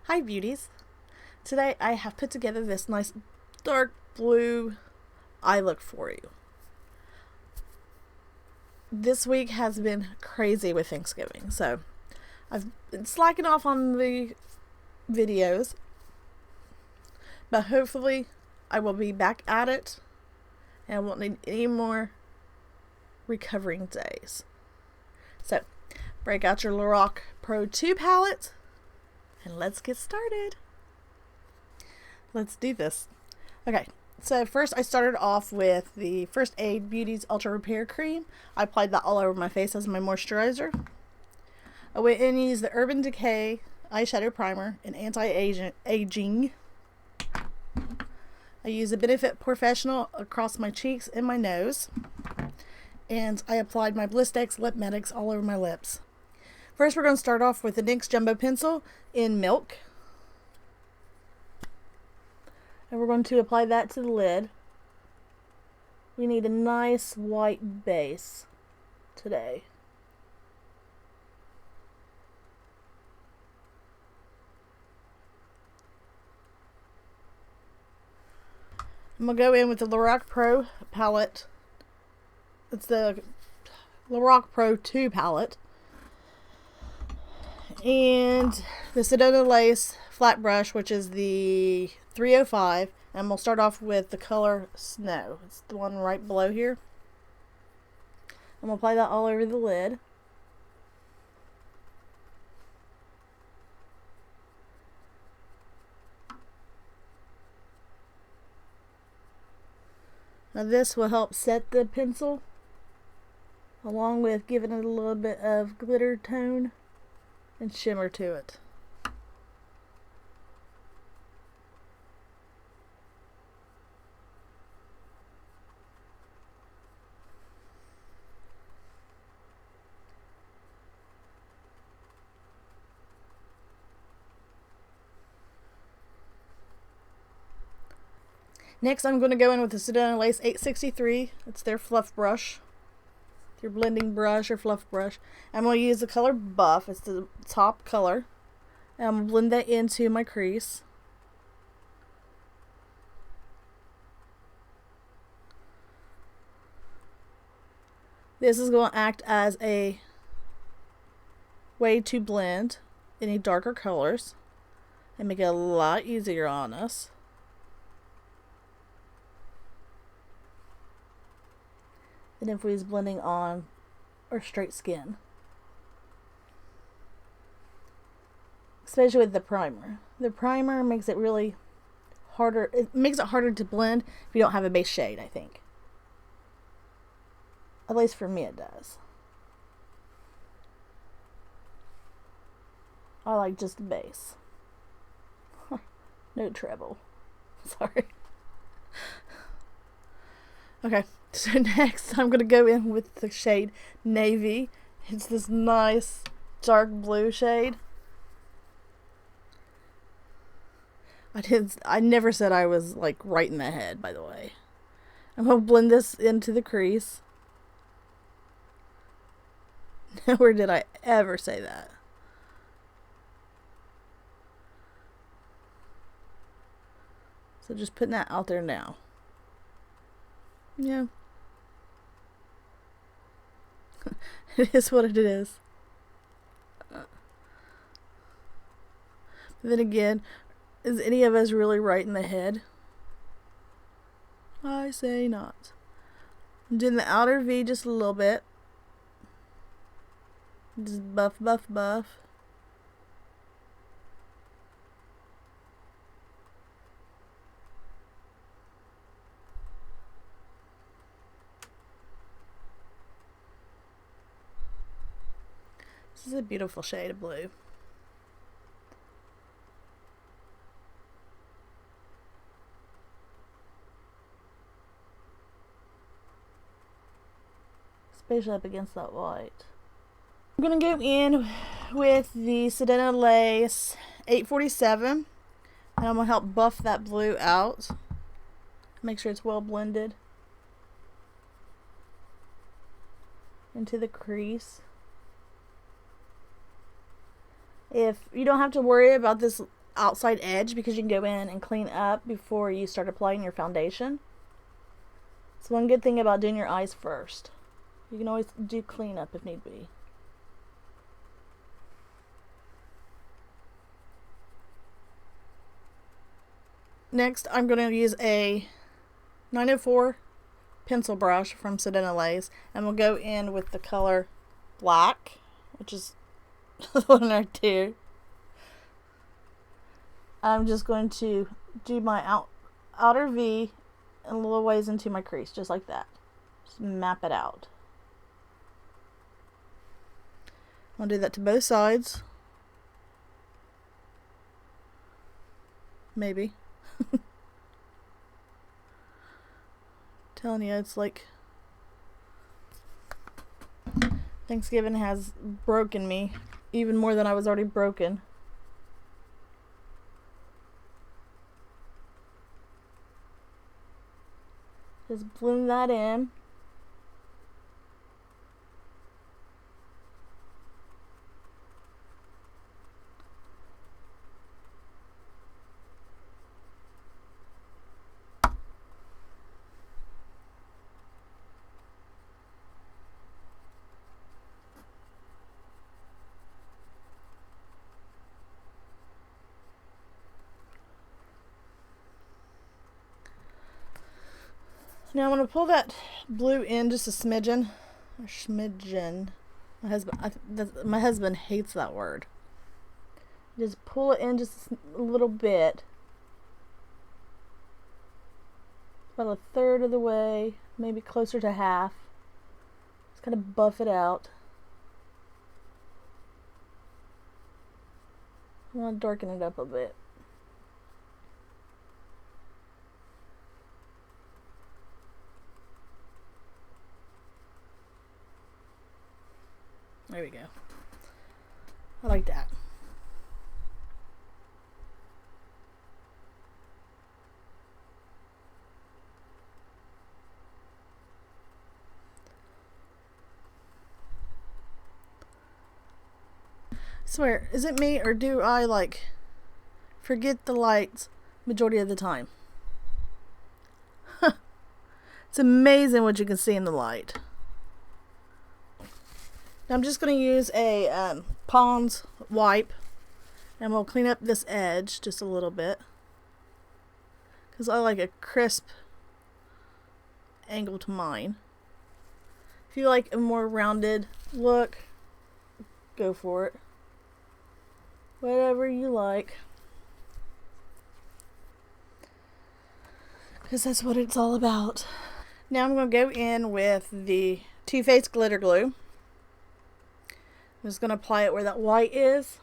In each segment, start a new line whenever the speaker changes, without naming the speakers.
Hi beauties! Today I have put together this nice dark blue eye look for you. This week has been crazy with Thanksgiving, so I've been slacking off on the videos, but hopefully I will be back at it and I won't need any more recovering days. So break out your Lorac Pro 2 palette and let's get started. Let's do this. Okay, so first I started off with the First Aid Beauty's Ultra Repair Cream. I applied that all over my face as my moisturizer. I went in and used the Urban Decay Eyeshadow Primer in Anti-Aging. I used the Benefit Professional across my cheeks and my nose. And I applied my Blistex Lip Medics all over my lips. First we're going to start off with the NYX Jumbo Pencil in Milk. And we're going to apply that to the lid. We need a nice white base today. I'm going to go in with the Lorac Pro palette. It's the Lorac Pro 2 palette. And the Sedona Lace flat brush, which is the 305, and we'll start off with the color Snow. It's the one right below here. I'm going to apply that all over the lid. Now this will help set the pencil, along with giving it a little bit of glitter tone and shimmer to it. Next, I'm going to go in with the Sedona Lace 863. It's their fluff brush, their blending brush or fluff brush. I'm going to use the color Buff. It's the top color. And I'm going to blend that into my crease. This is going to act as a way to blend any darker colors and make it a lot easier on us. Than if we was blending on our straight skin. Especially with the primer. The primer makes it really harder. It makes it harder to blend if you don't have a base shade, I think. At least for me it does. I like just a base. No treble. Sorry. Okay, so next I'm going to go in with the shade Navy. It's this nice dark blue shade. I never said I was like right in the head, by the way. I'm going to blend this into the crease. Nowhere did I ever say that. So just putting that out there now. Yeah. It is what it is. But then again, is any of us really right in the head? I say not. I'm doing the outer V just a little bit. Just buff, buff, buff. This is a beautiful shade of blue. Especially up against that white. I'm going to go in with the Sedona Lace 847. And I'm going to help buff that blue out. Make sure it's well blended into the crease. If you don't have to worry about this outside edge because you can go in and clean up before you start applying your foundation. It's one good thing about doing your eyes first. You can always do cleanup if need be. Next, I'm going to use a 904 pencil brush from Sedona Lace, and we'll go in with the color black, which is the one right there. I'm just going to do my outer V and a little ways into my crease, just like that. Just map it out. I'll do that to both sides. Maybe. Telling you, it's like Thanksgiving has broken me even more than I was already broken. Just blend that in. Now I'm going to pull that blue in just a smidgen. Or smidgen. My husband hates that word. Just pull it in just a little bit. About a third of the way, maybe closer to half. Just kind of buff it out. I want to darken it up a bit. There we go. I like that. I swear, is it me or do I like forget the lights majority of the time? It's amazing what you can see in the light. Now I'm just going to use a Pond's wipe, and we'll clean up this edge just a little bit because I like a crisp angle to mine. If you like a more rounded look, go for it. Whatever you like, because that's what it's all about. Now I'm going to go in with the Too Faced glitter glue. I'm just going to apply it where that white is.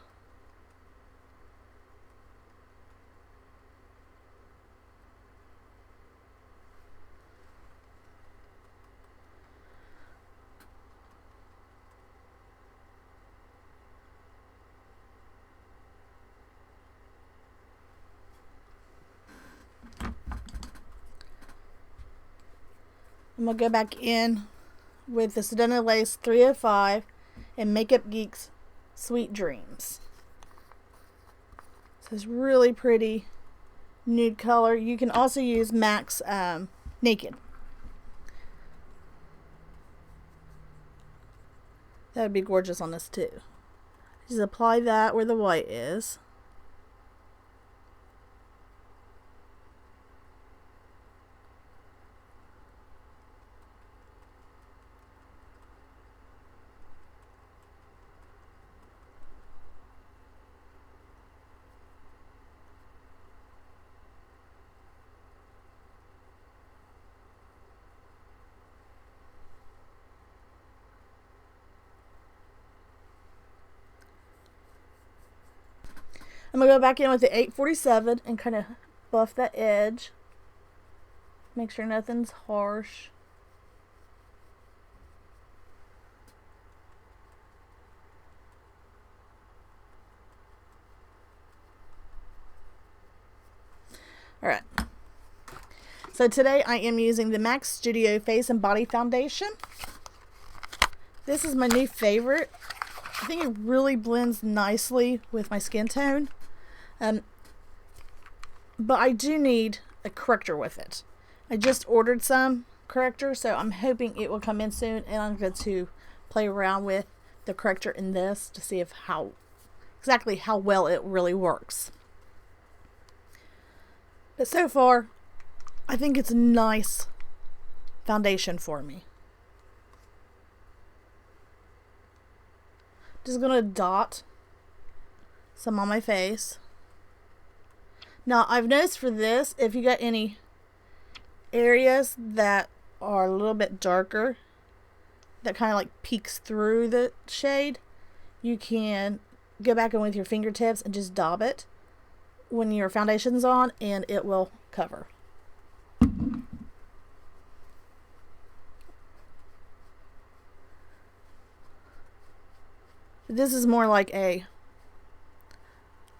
I'm going to go back in with the Sedona Lace 305 and Makeup Geek's Sweet Dreams. So it's really pretty nude color. You can also use MAC's Naked. That would be gorgeous on this too. Just apply that where the white is. I'm going to go back in with the 847 and kind of buff that edge. Make sure nothing's harsh. Alright. So today I am using the MAC Studio Face and Body Foundation. This is my new favorite. I think it really blends nicely with my skin tone. But I do need a corrector with it. I just ordered some corrector, so I'm hoping it will come in soon, and I'm going to play around with the corrector in this to see if exactly how well it really works. But so far, I think it's a nice foundation for me. Just gonna dot some on my face. Now, I've noticed for this, if you got any areas that are a little bit darker, that kind of like peeks through the shade, you can go back in with your fingertips and just dab it when your foundation's on, and it will cover. This is more like I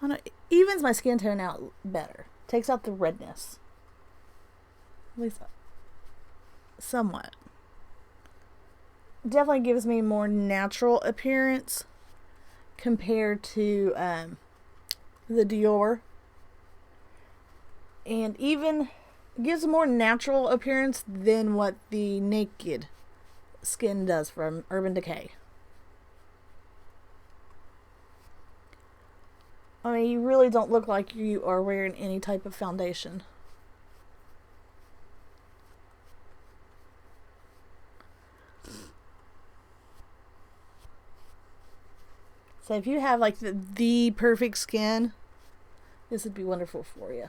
don't know, evens my skin tone out better. Takes out the redness. At least somewhat. Definitely gives me more natural appearance compared to the Dior. And even gives a more natural appearance than what the Naked Skin does from Urban Decay. I mean, you really don't look like you are wearing any type of foundation. So if you have like the perfect skin, this would be wonderful for you.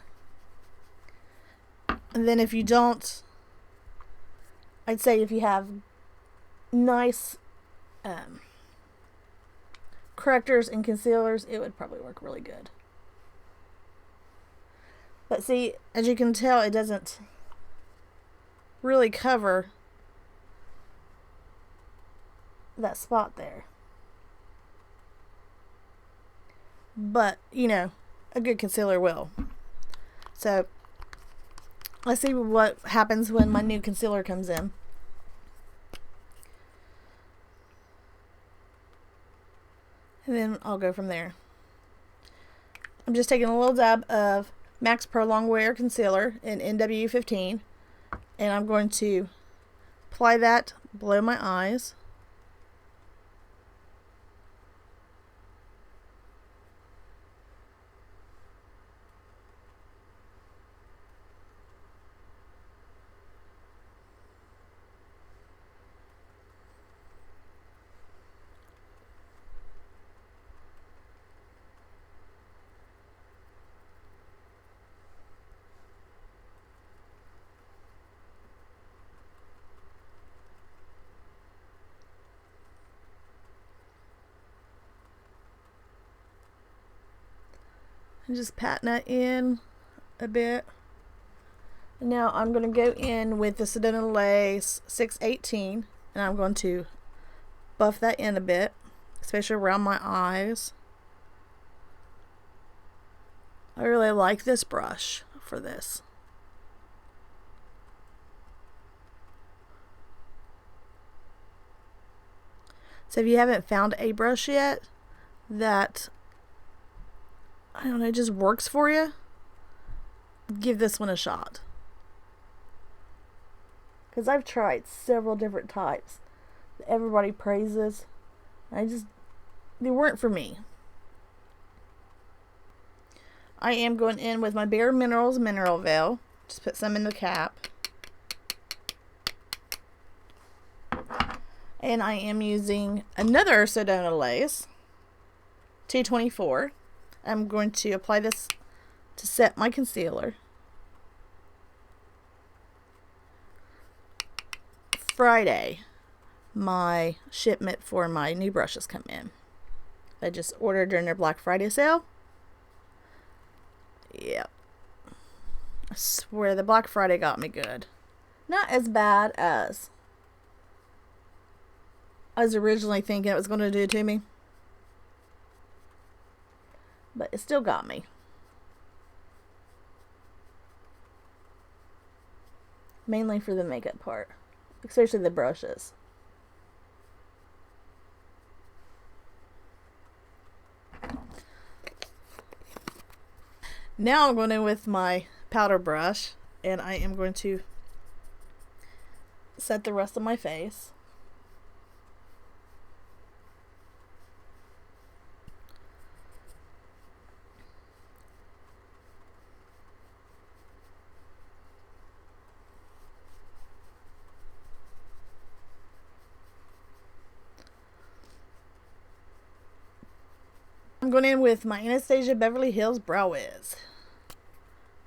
And then if you don't, I'd say if you have nice correctors and concealers, it would probably work really good. But see, as you can tell, it doesn't really cover that spot there. But, you know, a good concealer will. So, let's see what happens when my new concealer comes in. And then I'll go from there. I'm just taking a little dab of Max Pro Longwear Concealer in NW15. And I'm going to apply that below my eyes. And just patting that in a bit. And now I'm going to go in with the Sedona Lace 618, and I'm going to buff that in a bit, especially around my eyes. I really like this brush for this. So if you haven't found a brush yet that, I don't know, just works for you, give this one a shot. Because I've tried several different types that everybody praises. They weren't for me. I am going in with my Bare Minerals Mineral Veil. Just put some in the cap. And I am using another Sedona Lace 224. I'm going to apply this to set my concealer. Friday, my shipment for my new brushes come in. I just ordered during their Black Friday sale. Yep. I swear the Black Friday got me good. Not as bad as I was originally thinking it was going to do to me. But it still got me. Mainly for the makeup part. Especially the brushes. Now I'm going in with my powder brush, and I am going to set the rest of my face. I'm going in with my Anastasia Beverly Hills Brow Wiz.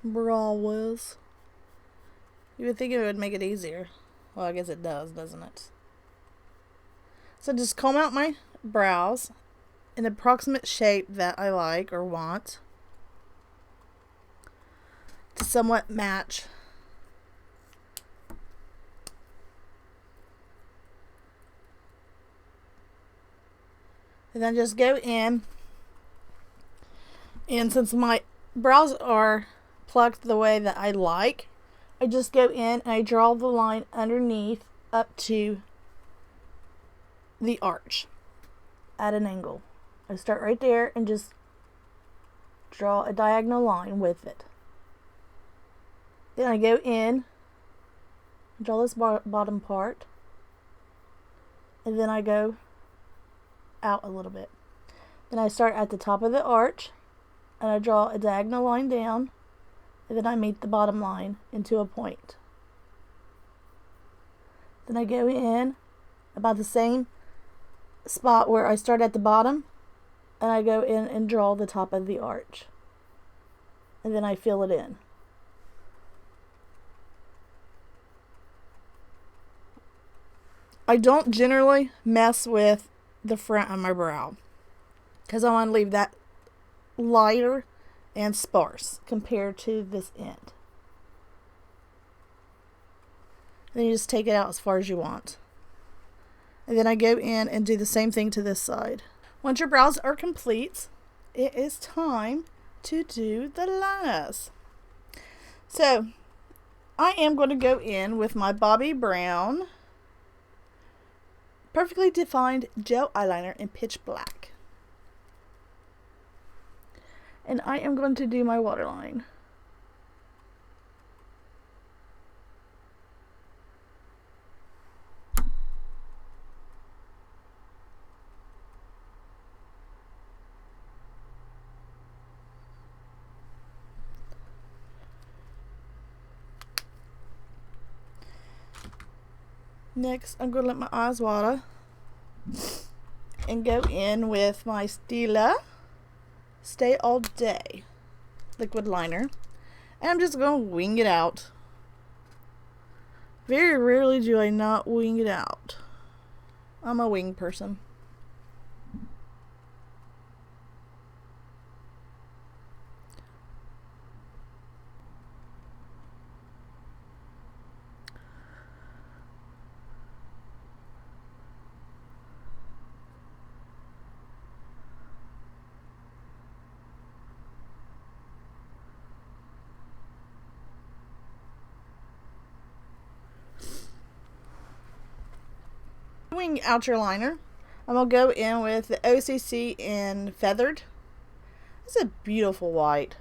Brow Wiz. You would think it would make it easier. Well, I guess it does, doesn't it? So just comb out my brows in the approximate shape that I like or want to somewhat match. And then just go in, and since my brows are plucked the way that I like, I just go in and I draw the line underneath up to the arch at an angle. I start right there and just draw a diagonal line with it. Then I go in, draw this bottom part, and then I go out a little bit. Then I start at the top of the arch and I draw a diagonal line down, and then I meet the bottom line into a point. Then I go in about the same spot where I start at the bottom, and I go in and draw the top of the arch, and then I fill it in. I don't generally mess with the front of my brow because I want to leave that lighter and sparse compared to this end. Then you just take it out as far as you want. And then I go in and do the same thing to this side. Once your brows are complete, it is time to do the layers. So I am going to go in with my Bobbi Brown Perfectly Defined Gel Eyeliner in Pitch Black. And I am going to do my waterline. Next, I'm going to let my eyes water and go in with my Stila Stay All Day liquid liner, and I'm just going to wing it out. Very rarely do I not wing it out. I'm a wing person. Wing out your liner. I'm going to go in with the OCC in Feathered. It's a beautiful white.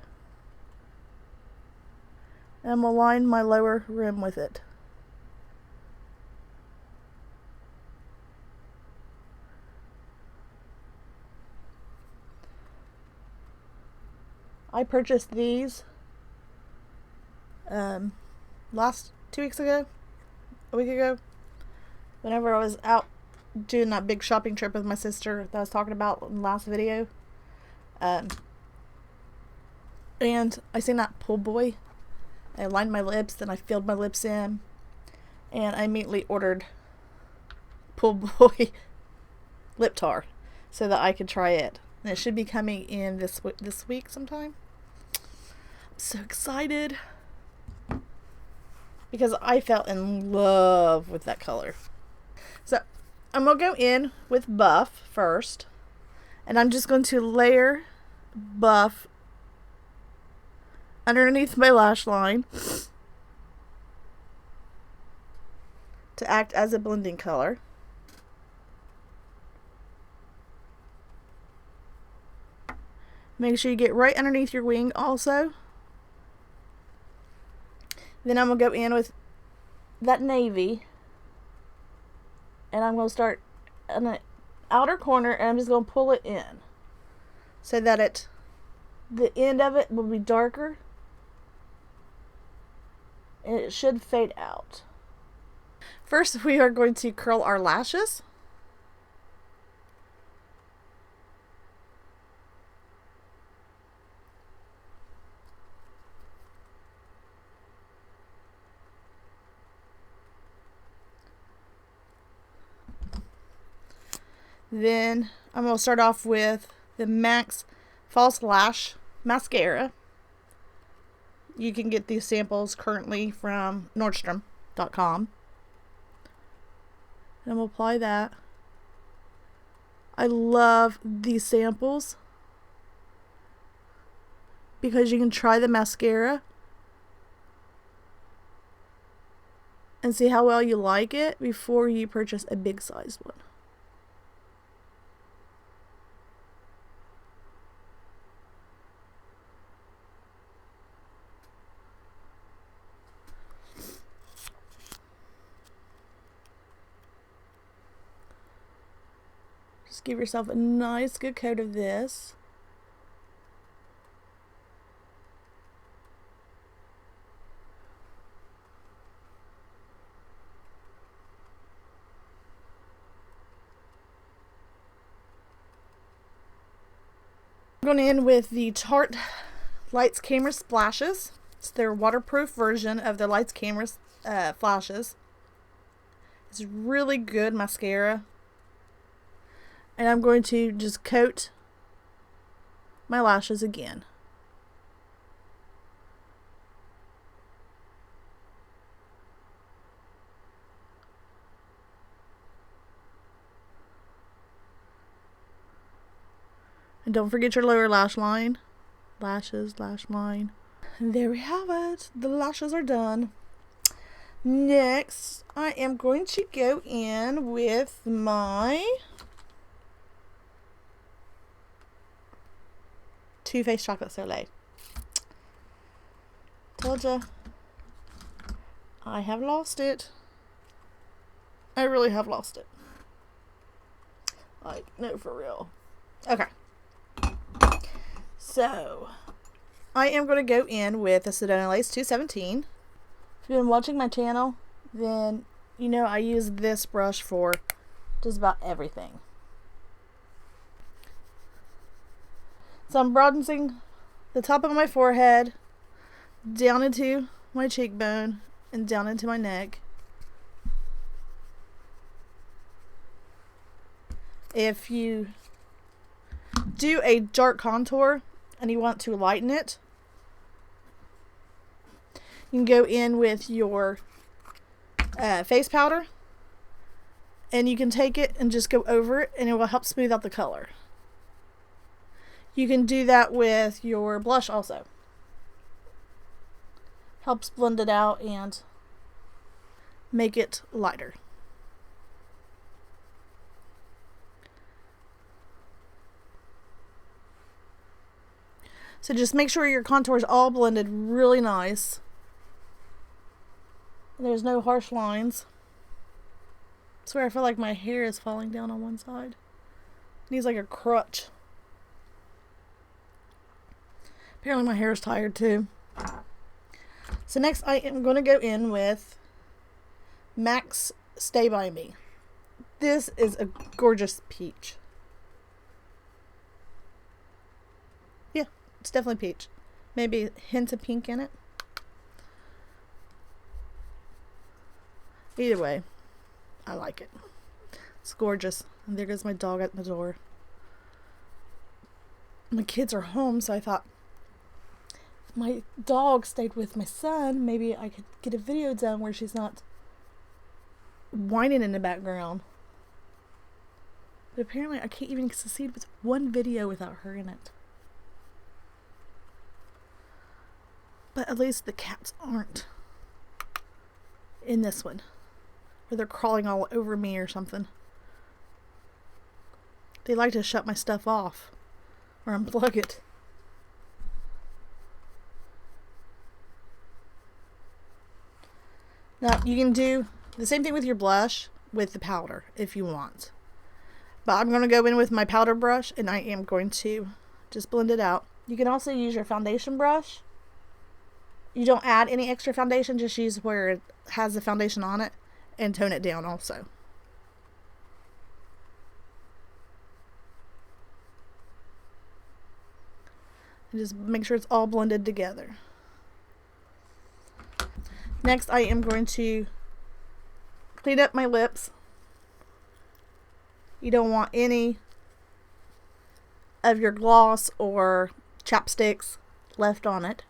And I'm going to line my lower rim with it. I purchased these last 2 weeks ago, a week ago, whenever I was out doing that big shopping trip with my sister that I was talking about in the last video. And I seen that pull boy. I lined my lips, then I filled my lips in, and I immediately ordered pull boy lip tar so that I could try it. And it should be coming in this week sometime. I'm so excited because I fell in love with that color. So I'm going to go in with Buff first, and I'm just going to layer Buff underneath my lash line to act as a blending color. Make sure you get right underneath your wing also. Then I'm going to go in with that navy. And I'm going to start on the outer corner, and I'm just going to pull it in. So that the end of it will be darker. And it should fade out. First, we are going to curl our lashes. Then I'm going to start off with the MAC's False Lash Mascara. You can get these samples currently from Nordstrom.com. And I'm going to apply that. I love these samples because you can try the mascara and see how well you like it before you purchase a big sized one. Just give yourself a nice good coat of this. I'm going in with the Tarte Lights Camera Splashes. It's their waterproof version of the Lights Camera Flashes. It's really good mascara. And I'm going to just coat my lashes again. And don't forget your lower lash line. Lashes, lash line. And there we have it. The lashes are done. Next, I am going to go in with my Too Faced Chocolate Soleil. Told ya. I have lost it. I really have lost it. Like, no, for real. Okay. So, I am going to go in with a Sedona Lace 217. If you've been watching my channel, then you know I use this brush for just about everything. So I'm broadening the top of my forehead, down into my cheekbone, and down into my neck. If you do a dark contour and you want to lighten it, you can go in with your face powder, and you can take it and just go over it, and it will help smooth out the color. You can do that with your blush also. Helps blend it out and make it lighter. So just make sure your contour is all blended really nice. There's no harsh lines. I swear I feel like my hair is falling down on one side. It needs like a crutch. Apparently my hair is tired too. So next I am going to go in with MAC's Stay By Me. This is a gorgeous peach. Yeah, it's definitely peach. Maybe a hint of pink in it. Either way, I like it. It's gorgeous. And there goes my dog at the door. My kids are home, so I thought if my dog stayed with my son, maybe I could get a video done where she's not whining in the background. But apparently I can't even succeed with one video without her in it. But at least the cats aren't in this one, where they're crawling all over me or something. They like to shut my stuff off or unplug it. Now, you can do the same thing with your blush with the powder if you want. But I'm going to go in with my powder brush and I am going to just blend it out. You can also use your foundation brush. You don't add any extra foundation, just use where it has the foundation on it and tone it down also. And just make sure it's all blended together. Next, I am going to clean up my lips. You don't want any of your gloss or chapsticks left on it.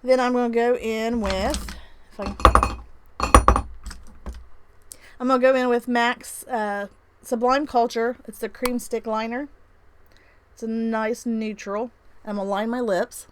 Then I'm going to go in with, I'm going to go in with MAC's Sublime Culture. It's the cream stick liner. It's a nice neutral. I'm going to line my lips.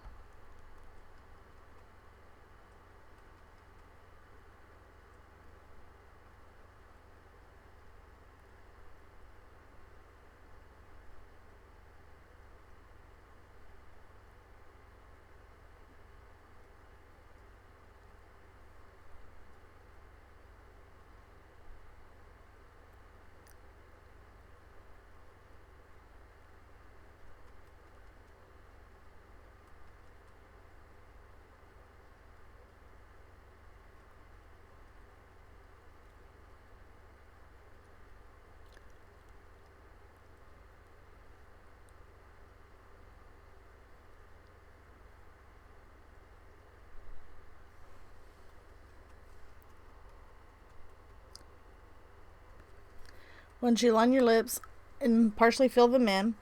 Once you line your lips and partially fill them in,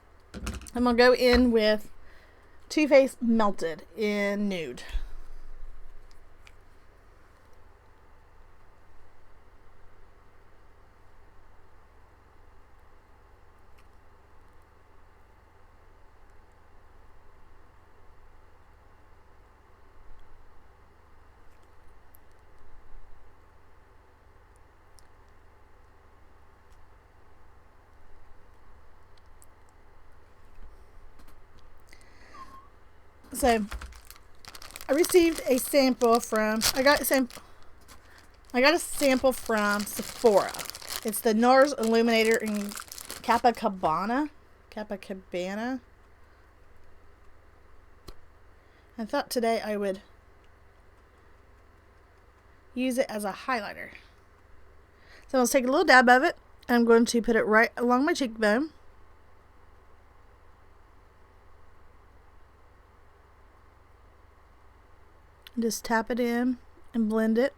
I'm going to go in with Too Faced Melted in Nude. So, I received a sample from, I got a sample from Sephora. It's the NARS Illuminator in Copacabana. I thought today I would use it as a highlighter. So, I'll take a little dab of it. I'm going to put it right along my cheekbone. Just tap it in and blend it.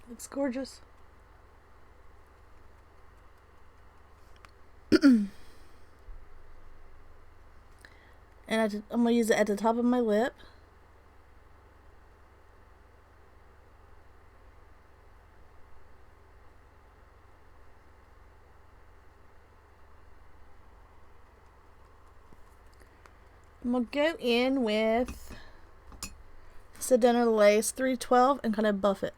Looks gorgeous. And I'm going to use it at the top of my lip. I'm going to go in with Sedona Lace 312 and kind of buff it.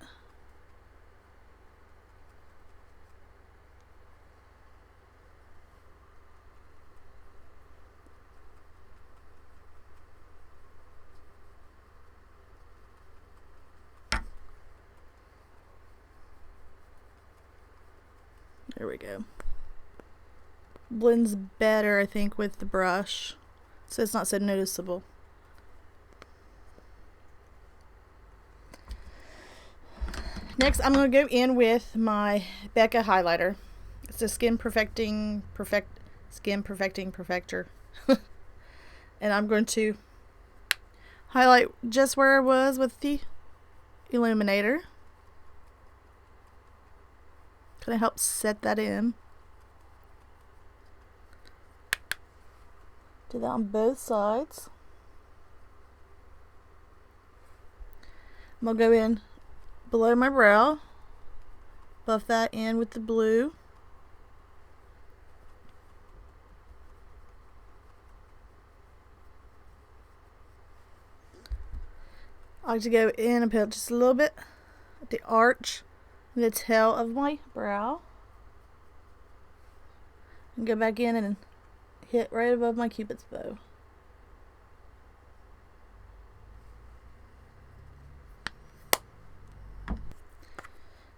There we go. Blends better, I think, with the brush, so it's not so noticeable. Next, I'm going to go in with my Becca highlighter. It's a Skin Perfecting Perfector. And I'm going to highlight just where I was with the illuminator. Kind of help set that in. Do that on both sides. I'm going to go in below my brow. Buff that in with the blue. I like to go in and put just a little bit at the arch, the tail of my brow. And go back in and hit right above my cupid's bow.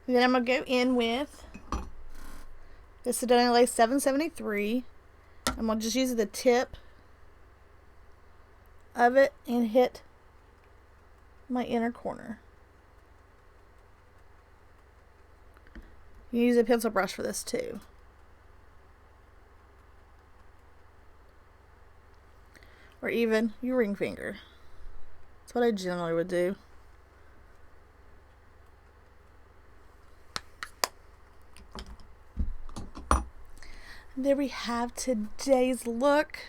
Then I'm going to go in with this Sedona Lace 773. I'm going to just use the tip of it and hit my inner corner. You can use a pencil brush for this too. Or even your ring finger. That's what I generally would do. There we have today's look.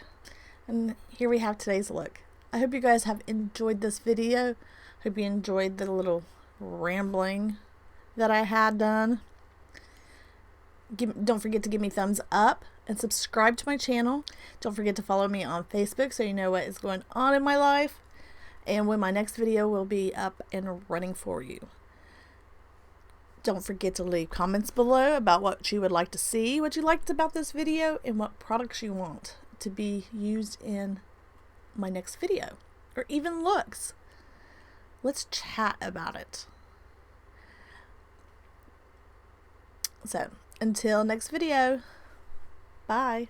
And here we have today's look. I hope you guys have enjoyed this video. Hope you enjoyed the little rambling that I had done. Don't forget to give me thumbs up and subscribe to my channel. Don't forget to follow me on Facebook so you know what is going on in my life and when my next video will be up and running for you. Don't forget to leave comments below about what you would like to see, what you liked about this video, and what products you want to be used in my next video, or even looks. Let's chat about it. So, until next video, bye.